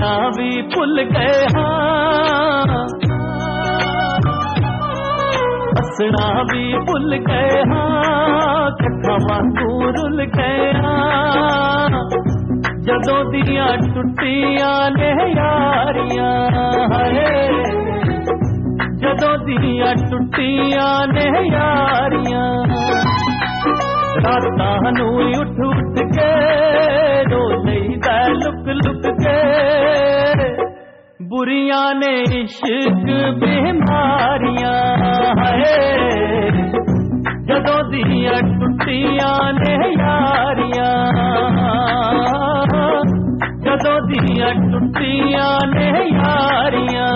हसना भी भुल गए हाँ, हसना भी भुल गए हाँ, कथा वांगू रुल गए हाँ, जदों दियां टुटियां ने यारियां है, जदों दियां टुटियां ने यारियां, रातां नूं उठ उठ के रो लईदा लुक लुक के, बुरियां ने इश्क बीमारियां है, जदों दियां टुटियां ने यारियां, जदों दियां टुटियां ने यारियां।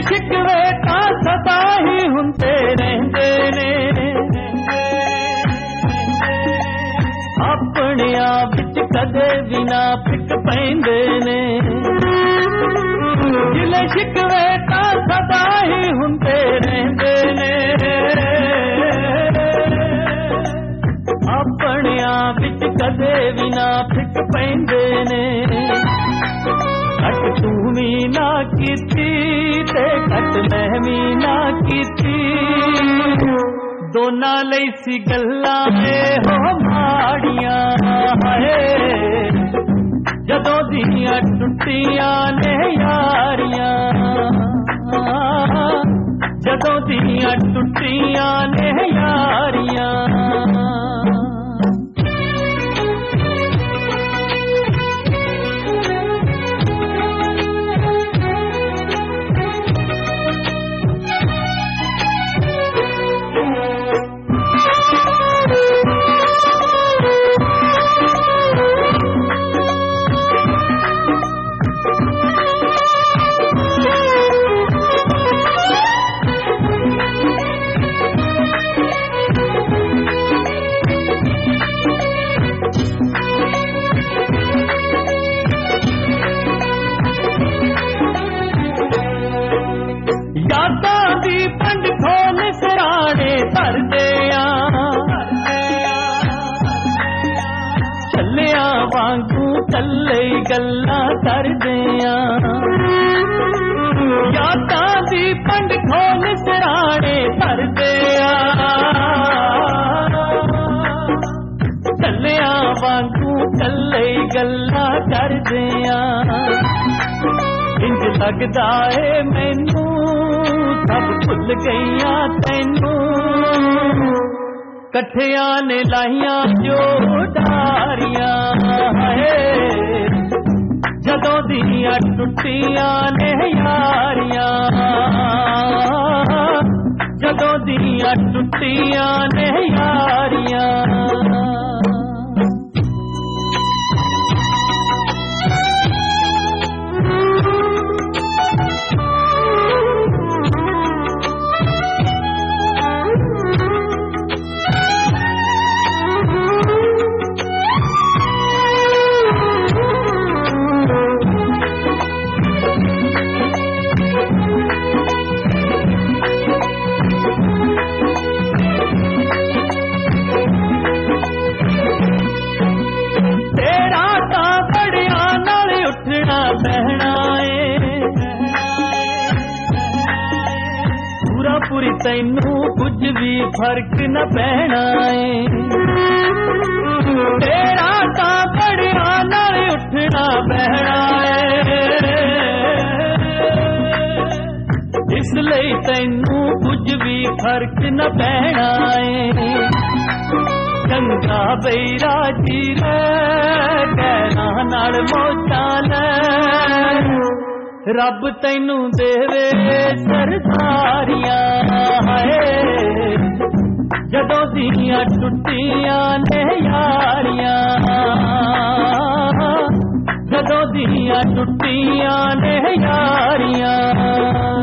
शिकवे ता सदा ही हुंदे रहंदे ने, अपने आप विच कदे भी ना फिक पैंदे ने, गिले शिकवे ता सदा ही हुंदे रहंदे ने, अपने आप विच कदे भी ना फिक पैंदे ने, कट तू भी ना कीती ते कट मैं भी ना कीती, दोनां लई सी गल्लां हो माड़ियां है, जदों दियां टुटियां ने यारियां, जदों दियां टुटियां ने यारियां। वांगू कल्ले गल्लां करदियां, यादां दी पंड खोल सिराणे भरदियां, चलिया वांगू कल्ले गल्लां करदियां, इंज लगदा ए मैनू सब भुल गईयां तैनू, कठिया ने लाइया जो डारियां है, जदों दियां टुटियां ने यारियां, जदों दियां टुटियां ने यारियां। पूरी तैनू कुछ भी फर्क न पैना है, तेरा तां बड़िया नाल उठना बहना है, इसलिए तैनू कुछ भी फर्क न पैना है, चंगा बेरा जी कहना नाल मौजा रब तैनू देवे सरदारियां है, जदों दियां टुटियां ने यारियां, दियां टुटियां ने यारियां